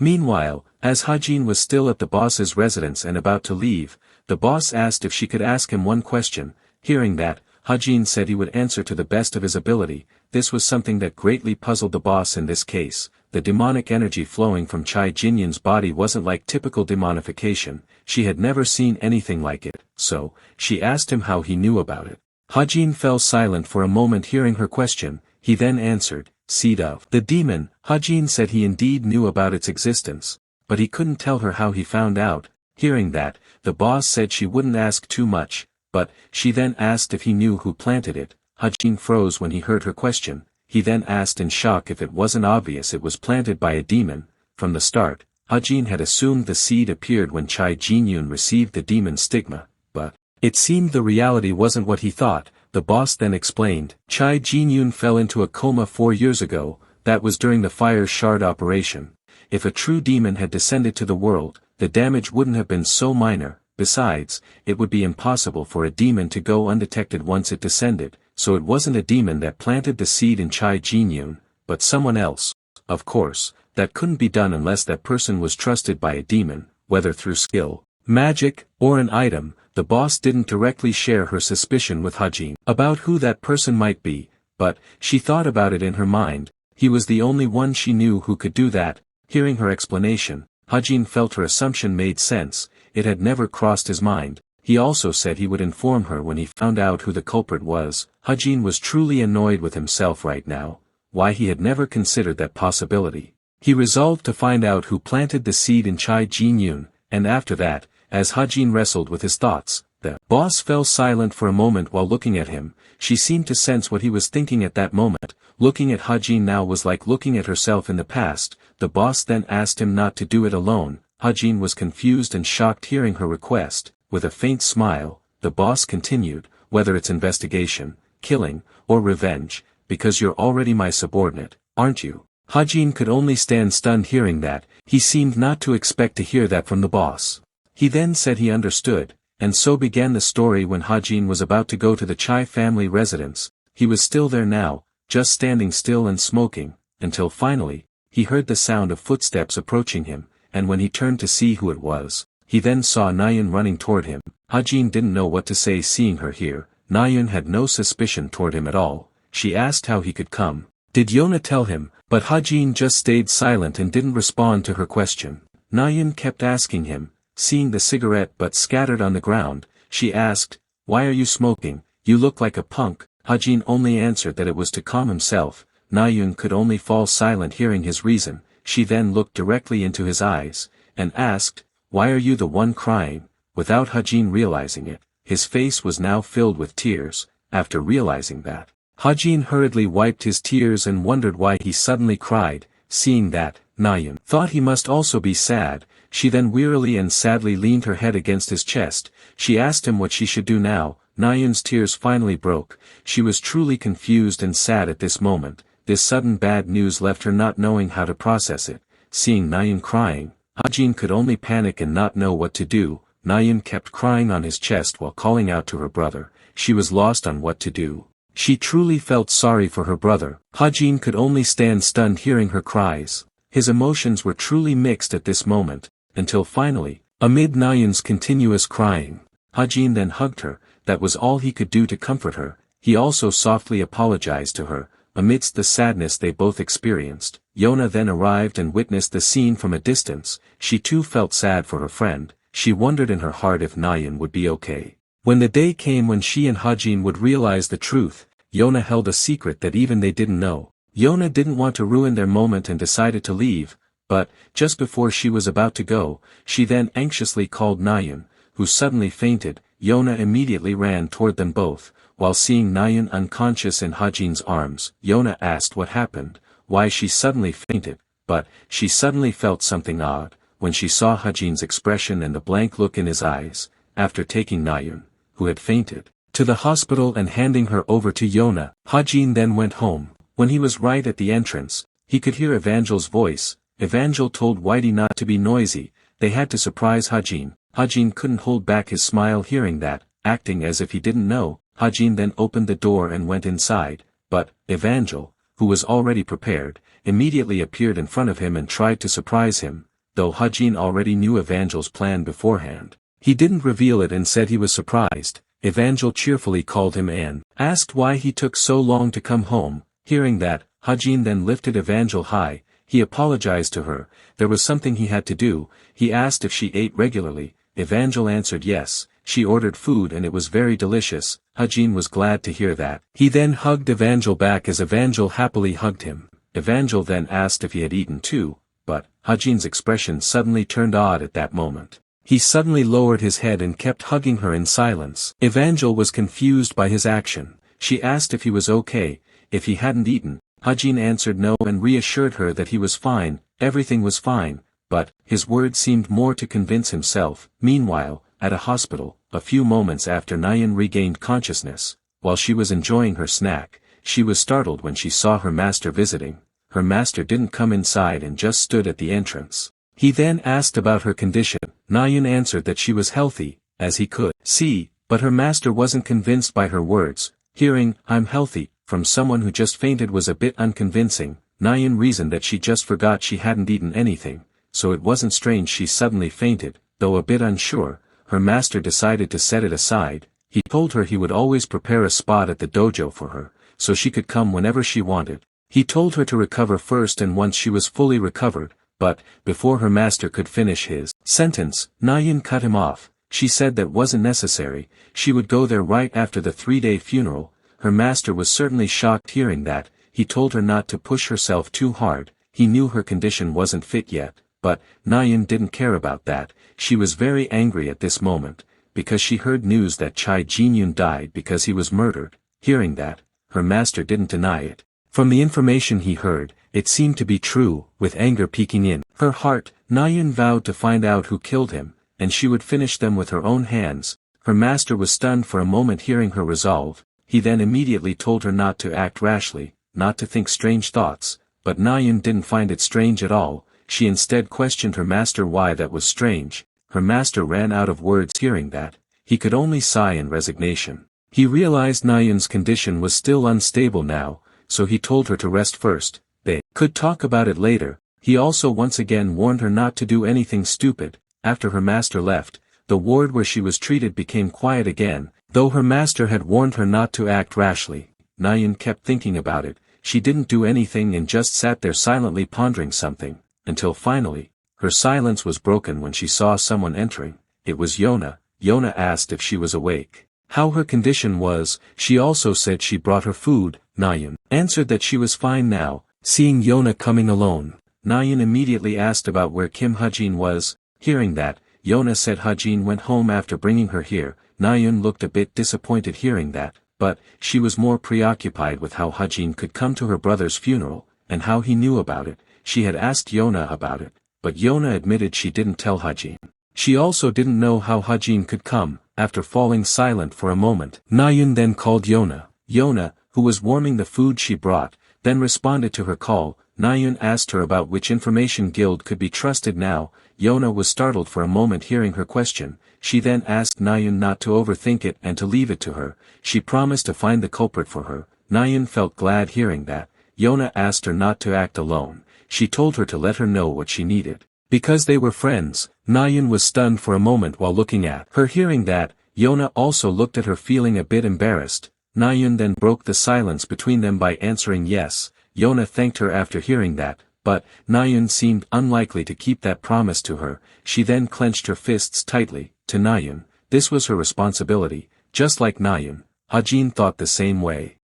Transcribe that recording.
Meanwhile, as Hajin was still at the boss's residence and about to leave, the boss asked if she could ask him one question. Hearing that, Hajin said he would answer to the best of his ability. This was something that greatly puzzled the boss in this case. The demonic energy flowing from Chai Jinyun's body wasn't like typical demonification. She had never seen anything like it, so she asked him how he knew about it. Hajin fell silent for a moment hearing her question. He then answered, "Seed of the demon." Hajin said he indeed knew about its existence, but he couldn't tell her how he found out. Hearing that, the boss said she wouldn't ask too much, but she then asked if he knew who planted it. Hajin froze when he heard her question. He then asked in shock if it wasn't obvious it was planted by a demon. From the start, Hajin had assumed the seed appeared when Chai Jinyun received the demon stigma, but it seemed the reality wasn't what he thought. The boss then explained, Chai Jinyun fell into a coma 4 years ago. That was during the fire shard operation. If a true demon had descended to the world, the damage wouldn't have been so minor. Besides, it would be impossible for a demon to go undetected once it descended, so it wasn't a demon that planted the seed in Chai Jinyun, but someone else. Of course, that couldn't be done unless that person was trusted by a demon, whether through skill, magic, or an item. The boss didn't directly share her suspicion with Hajin about who that person might be, but she thought about it in her mind. He was the only one she knew who could do that. Hearing her explanation, Hajin felt her assumption made sense. It had never crossed his mind. He also said he would inform her when he found out who the culprit was. Hajin was truly annoyed with himself right now. Why he had never considered that possibility. He resolved to find out who planted the seed in Chai Jinyun, and after that, as Hajin wrestled with his thoughts, the boss fell silent for a moment while looking at him. She seemed to sense what he was thinking at that moment. Looking at Hajin now was like looking at herself in the past. The boss then asked him not to do it alone. Hajin was confused and shocked hearing her request. With a faint smile, the boss continued, whether it's investigation, killing, or revenge, because you're already my subordinate, aren't you? Hajin could only stand stunned hearing that. He seemed not to expect to hear that from the boss. He then said he understood, and so began the story. When Hajin was about to go to the Chai family residence, he was still there now, just standing still and smoking, until finally, he heard the sound of footsteps approaching him, and when he turned to see who it was, he then saw Naun running toward him. Hajin didn't know what to say seeing her here. Naun had no suspicion toward him at all. She asked how he could come. Did Yona tell him? But Hajin just stayed silent and didn't respond to her question. Naun kept asking him, seeing the cigarette butt scattered on the ground. She asked, "Why are you smoking? You look like a punk." Hajin only answered that it was to calm himself. Naun could only fall silent hearing his reason. She then looked directly into his eyes, and asked, "Why are you the one crying?" Without Hajin realizing it, his face was now filled with tears. After realizing that, Hajin hurriedly wiped his tears and wondered why he suddenly cried. Seeing that, Naun thought he must also be sad. She then wearily and sadly leaned her head against his chest. She asked him what she should do now. Naun's tears finally broke. She was truly confused and sad at this moment. This sudden bad news left her not knowing how to process it. Seeing Naun crying, Hajin could only panic and not know what to do. Naun kept crying on his chest while calling out to her brother. She was lost on what to do. She truly felt sorry for her brother. Hajin could only stand stunned hearing her cries. His emotions were truly mixed at this moment, until finally, amid Naun's continuous crying, Hajin then hugged her. That was all he could do to comfort her. He also softly apologized to her. Amidst the sadness they both experienced, Yona then arrived and witnessed the scene from a distance. She too felt sad for her friend. She wondered in her heart if Naun would be okay. When the day came when she and Hajin would realize the truth, Yona held a secret that even they didn't know. Yona didn't want to ruin their moment and decided to leave, but, just before she was about to go, she then anxiously called Naun, who suddenly fainted. Yona immediately ran toward them both. While seeing Naun unconscious in Hajin's arms, Yona asked what happened, why she suddenly fainted, but, she suddenly felt something odd, when she saw Hajin's expression and the blank look in his eyes. After taking Naun, who had fainted, to the hospital and handing her over to Yona, Hajin then went home. When he was right at the entrance, he could hear Evangel's voice. Evangel told Whitey not to be noisy. They had to surprise Hajin. Hajin couldn't hold back his smile hearing that. Acting as if he didn't know, Hajin then opened the door and went inside, but, Evangel, who was already prepared, immediately appeared in front of him and tried to surprise him. though Hajin already knew Evangel's plan beforehand. He didn't reveal it and said he was surprised. Evangel cheerfully called him and asked why he took so long to come home. Hearing that, Hajin then lifted Evangel high. He apologized to her. There was something he had to do. He asked if she ate regularly. Evangel answered yes. She ordered food and it was very delicious. Hajin was glad to hear that. He then hugged Evangel back as Evangel happily hugged him. Evangel then asked if he had eaten too, but Hajin's expression suddenly turned odd at that moment. He suddenly lowered his head and kept hugging her in silence. Evangel was confused by his action. She asked if he was okay, if he hadn't eaten. Hajin answered no and reassured her that he was fine, everything was fine, but his words seemed more to convince himself. Meanwhile, at a hospital, a few moments after Naun regained consciousness, while she was enjoying her snack, she was startled when she saw her master visiting. Her master didn't come inside and just stood at the entrance. He then asked about her condition. Naun answered that she was healthy, as he could see, but her master wasn't convinced by her words. Hearing, "I'm healthy," from someone who just fainted was a bit unconvincing. Naun reasoned that she just forgot she hadn't eaten anything, so it wasn't strange she suddenly fainted. Though a bit unsure, her master decided to set it aside. He told her he would always prepare a spot at the dojo for her, so she could come whenever she wanted. He told her to recover first and once she was fully recovered, but, before her master could finish his sentence, Naun cut him off. She said that wasn't necessary, she would go there right after the 3-day funeral. Her master was certainly shocked hearing that. He told her not to push herself too hard. He knew her condition wasn't fit yet, but Naun didn't care about that. She was very angry at this moment, because she heard news that Chai Jinyun died because he was murdered. Hearing that, her master didn't deny it. From the information he heard, it seemed to be true. With anger peeking in her heart, Naun vowed to find out who killed him, and she would finish them with her own hands. Her master was stunned for a moment hearing her resolve. He then immediately told her not to act rashly, not to think strange thoughts, but Naun didn't find it strange at all. She instead questioned her master why that was strange. Her master ran out of words hearing that. He could only sigh in resignation. He realized Naun's condition was still unstable now, so he told her to rest first. They could talk about it later. He also once again warned her not to do anything stupid. After her master left, the ward where she was treated became quiet again. Though her master had warned her not to act rashly, Naun kept thinking about it. She didn't do anything and just sat there silently pondering something, until finally, her silence was broken when she saw someone entering. It was Yona. Yona asked if she was awake, how her condition was. She also said she brought her food. Naun answered that she was fine now. Seeing Yona coming alone, Naun immediately asked about where Kim Hajin was. Hearing that, Yona said Hajin went home after bringing her here. Naun looked a bit disappointed hearing that, but she was more preoccupied with how Hajin could come to her brother's funeral, and how he knew about it. She had asked Yona about it, but Yona admitted she didn't tell Hajin. She also didn't know how Hajin could come. After falling silent for a moment, Naun then called Yona. Yona, who was warming the food she brought, then responded to her call. Naun asked her about which information guild could be trusted now. Yona was startled for a moment hearing her question. She then asked Naun not to overthink it and to leave it to her. She promised to find the culprit for her. Naun felt glad hearing that. Yona asked her not to act alone. She told her to let her know what she needed. Because they were friends, Naun was stunned for a moment while looking at her. Hearing that, Yona also looked at her feeling a bit embarrassed. Naun then broke the silence between them by answering yes. Yona thanked her after hearing that, but Naun seemed unlikely to keep that promise to her. She then clenched her fists tightly. To Naun, this was her responsibility. Just like Naun, Hajin thought the same way.